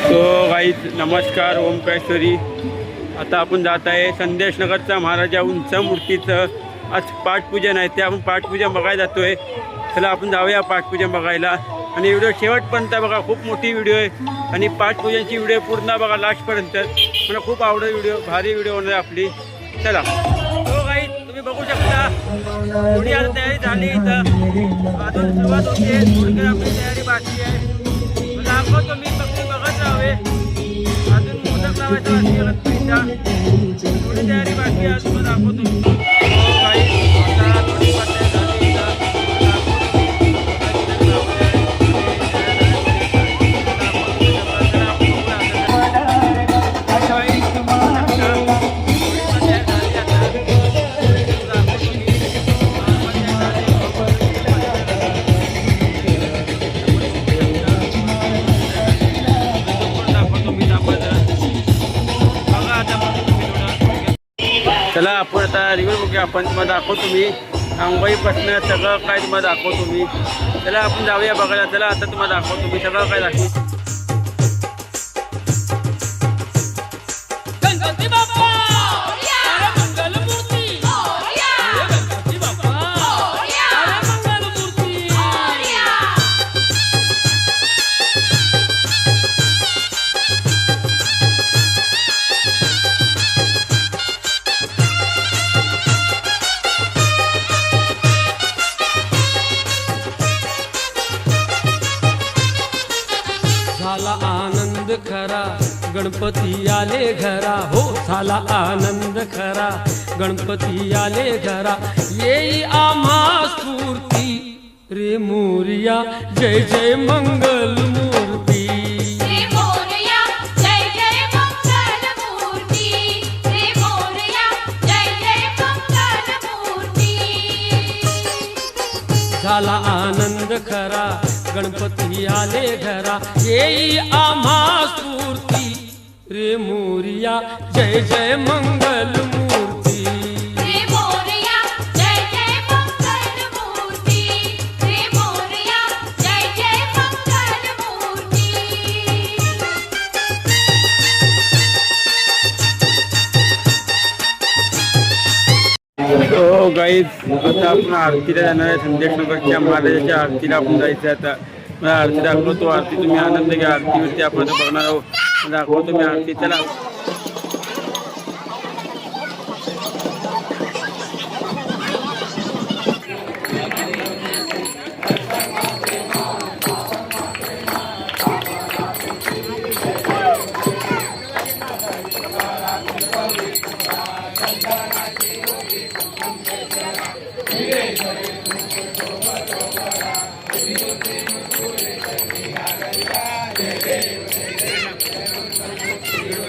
तो गाईज नमस्कार ओमकारेश्वरी. आता आपण जात आहे संदेश नगरचा महाराजा उंच मूर्तीचं आज पाठपूजन आहे. ते आपण पाठपूजन बघायला जातो आहे. चला आपण जाऊया पाठपूजन बघायला. आणि व्हिडिओ शेवटपर्यंत बघा, खूप मोठी व्हिडिओ आहे आणि पाठपूजनची व्हिडिओ पूर्ण बघा लास्टपर्यंत. मला खूप आवडेल व्हिडिओ, भारी व्हिडिओ होणार आपली. चला तो गाईज तुम्ही बघू शकता थोडी आता तयारी झाली. इथं अजून सुरुवात होते, थोडी आपली तयारी बाकी आहे. दाखवतो मी, फक्त बघत राहावे. अजून मोदक लावायचं बाकी आहे, थोडी तयारी बाकी आहे. अजून दाखवतो चला आपण आता रिव्ह्यू बघूया. आपण तुम्हाला दाखवतो मी अंबाईपासनं सगळं काय तुम्हाला दाखवतो मी. चला आपण जाऊया बघायला. चला आता तुम्हाला दाखवतो मी सगळं काय दाखवतो. झाला आनंद खरा गणपती आले घरा. हो झाला आनंद खरा गणपती आले घरा. येई आम्हा स्फूर्ती रे मोरया जय जय मंगल मूर्ती. रे मोरया जय जय मंगल मूर्ती. रे मोरया जय जय मंगल मूर्ती. झाला आनंद खरा गणपती आले घरा. येई आम्हा स्फूर्ती रे मोरया जय जय मंगल मूर्ती. रे मोरया जय जय मंगल मूर्ती. रे मोरया जय जय मंगल मूर्ती. तो गाईज आता आपण आरतीला जाणार आहे. संदेश नगरच्या महाराजाच्या आरतीला आपण जायचं आहे. आता मला आरती दाखवतो. आरती तुम्ही आनंद घ्या. आरतीवरती आपण बघणार आहोत. दाखवतो मी आरती. चला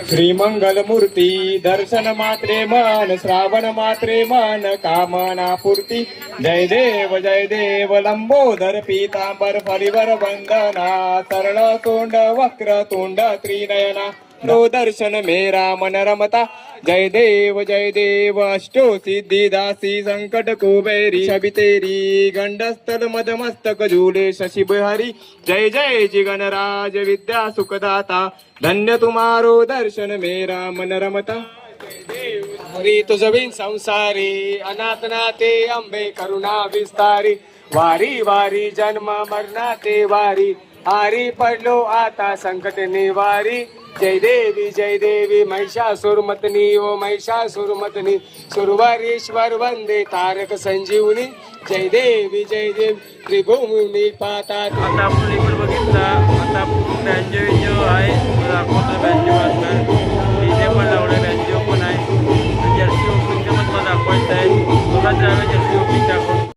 श्रीमंगल मूर्ती दर्शन मात्रे मन श्रावण मात्रे मन कामना पूर्ती. जय देव लंबोदर पीतांबर परिवर वंदना. सरळ तोंड वक्र तोंड त्रिनयना. नो दर्शन मेरा मन रमता. जय देव अष्टो सिद्धि दासी संकट कुबेरी शबितेरी. गंडस्थल मदमस्तक झूले शशि बिहारी. जय जय जी गणराज विद्या सुखदाता. धन्य तुम्हारो दर्शन मेरा मन रमता. हरी तुझविन संसारी अनाथ नाते अंबे करुणा विस्तारी. वारी वारी जन्म मरणाते वारी. हारी पडलो आता संकट निवारी. जय देवी महिषासुरमतनी ओ महिषासुरमतनी. सुरवारीश्वर वंदे तारक संजीवनी. जय देवी त्रिभुवनी पाता. आता आपण इकडे बघितला. आता आपण बँजो आहे दाखवतो. बँजो वाजणार डीजे पण लावलं. बँजो पण आहे. जर्सी ओपनचं पण मला दाखवायचं आहे. थोडा जागा जर्सी ओपन दाखवतो.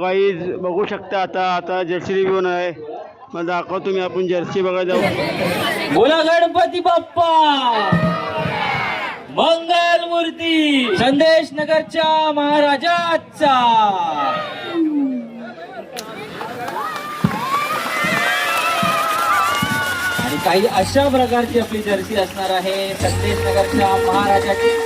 गाईज बघू शकता आता जर्सी रिव्ह्यू आहे. मग दाखवतो मी आपण जर्सी बघायला जाऊ. बोला गणपती बाप्पा मंगल मूर्ती संदेश नगरच्या महाराजाचा. आणि काही अशा प्रकारची आपली जर्सी असणार आहे संदेश नगरच्या महाराजाची.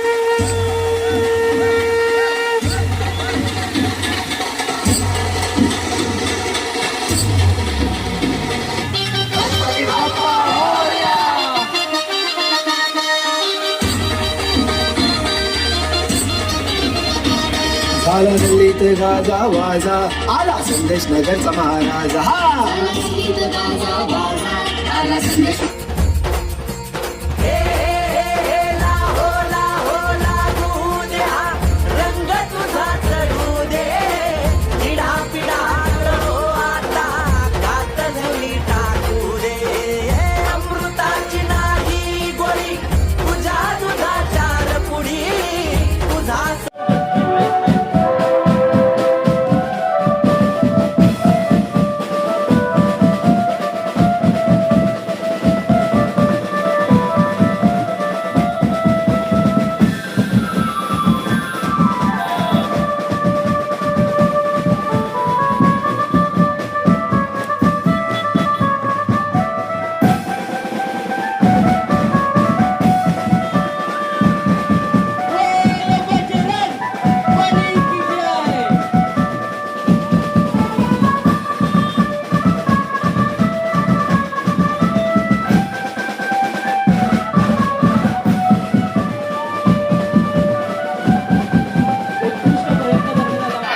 आला दिल्लीत गाजा वाजा आला संदेश नगरचा महाराज हा.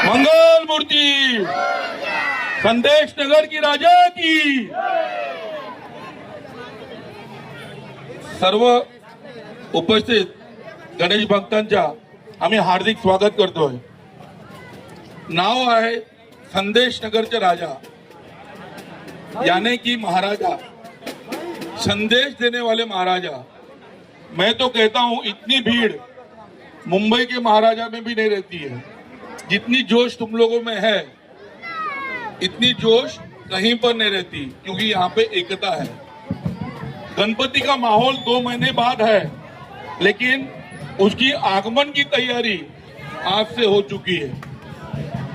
मंगल मूर्ती संदेश नगर की राजा की. सर्व उपस्थित गणेश भक्तांच्या आम्ही हार्दिक स्वागत करतोय. नाव आहे संदेश नगरचे राजा यानी कि महाराजा, संदेश देने वाले महाराजा. मैं तो कहता हूं इतनी भीड़ मुंबई के महाराजा में भी नहीं रहती है. जितनी जोश तुम लोगों में है इतनी जोश कहीं पर नहीं रहती, क्योंकि यहाँ पे एकता है. गणपति का माहौल 2 महीने बाद है, लेकिन उसकी आगमन की तैयारी आज से हो चुकी है.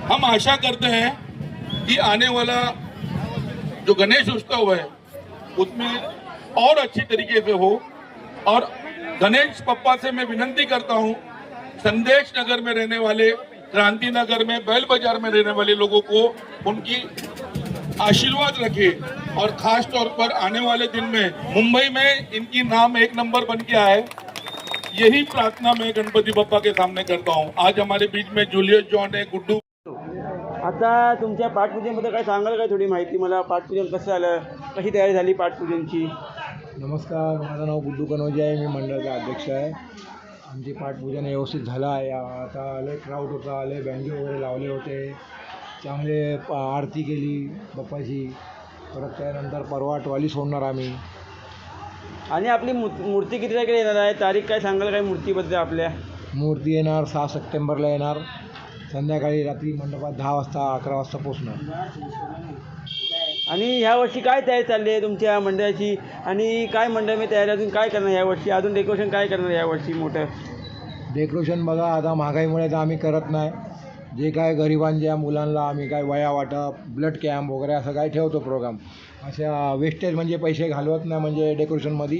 हम आशा करते हैं कि आने वाला जो गणेश उत्सव है उसमें और अच्छी तरीके से हो. और गणेश पप्पा से मैं विनती करता हूं, संदेश नगर में रहने वाले, क्रांति नगर में, बैल बाजार में रहने वाले लोगों को उनकी आशीर्वाद रखे. और खास तौर पर आने वाले दिन में मुंबई में इनकी नाम 1 नंबर बन के आए, यही प्रार्थना मैं गणपति बप्पा के सामने करता हूं. आज हमारे बीच में जूलियस जॉन है, गुड्डू. आता तुमच्या पाठपूजनबद्दल काय सांगाल काय थोडी माहिती मला? पाठपूजन कसं झालं, कशी तयारी झाली पाठपूजनची? नमस्कार, माझं नाव गुड्डू कनोजे आहे. मी मंडळाचा अध्यक्ष आहे. आमचे पाठपूजन व्यवस्थित झालं आहे. आता लय क्राऊड होता, लय बँजो वगैरे लावले होते, चांगले आरती केली बाप्पाची. परत त्यानंतर परवा ट्रॉली सोडणार आम्ही. आणि आपली मूर्ती किती तारखेला येणार आहे? तारीख काय सांगाल काय मूर्तीबद्दल आपल्या? मूर्ती येणार 6 सप्टेंबरला येणार. संध्याकाळी रात्री मंडपात 10 वाजता 11 वाजता पोचणार. आणि ह्या वर्षी काय तयारी चालली आहे तुमच्या मंडळाची? आणि काय मंडळ तयारी अजून काय करणार ह्या वर्षी? अजून डेकोरेशन काय करणार ह्या वर्षी मोठं? डेकोरेशन बघा, आता महागाईमुळे तर आम्ही करत नाही. जे काय गरिबांच्या मुलांना आम्ही काय वया वाटप, ब्लड कॅम्प वगैरे असं काय ठेवतो प्रोग्राम. अशा वेस्टेज म्हणजे पैसे घालवत नाही म्हणजे डेकोरेशनमध्ये.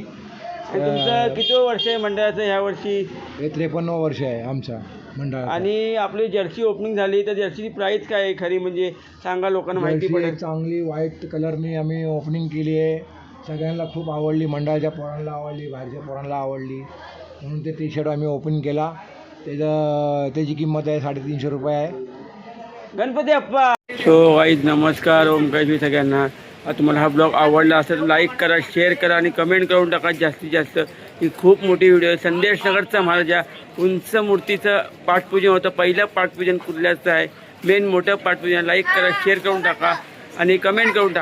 आणि तुमचं किती वर्ष आहे मंडळाचं ह्या वर्षी? हे 53 वर्ष आहे आमच्या मंडळाचं. आणि आपली जर्सी ओपनिंग झाली तर जर्सीची प्राईस काय आहे खरी, म्हणजे सांगा लोकांना माहिती जर्सी पडेल. चांगली व्हाईट कलरनी आम्ही ओपनिंग केली आहे. सगळ्यांना खूप आवडली, मंडळाच्या पोरांना आवडली, बाहेरच्या पोरांना आवडली, म्हणून ते टी शर्ट आम्ही ओपन केला. त्याची किंमत आहे 350 रुपये आहे. गणपती अप्पा. सो वाईज नमस्कार, ओमकाशी सगळ्यांना. तुम्हाला हा ब्लॉग आवडला असेल तर लाईक करा, शेअर करा आणि कमेंट करून टाका जास्तीत जास्त. ही खूप मोठी व्हिडिओ आहे. संदेश नगरचा महाराजा उंच मूर्तीचं पाठपूजन होतं. पहिलं पाठपूजन कुर्ल्याचं आहे. मेन मोठं पाठपूजन. लाईक करा, शेअर करून टाका आणि कमेंट करून टाका.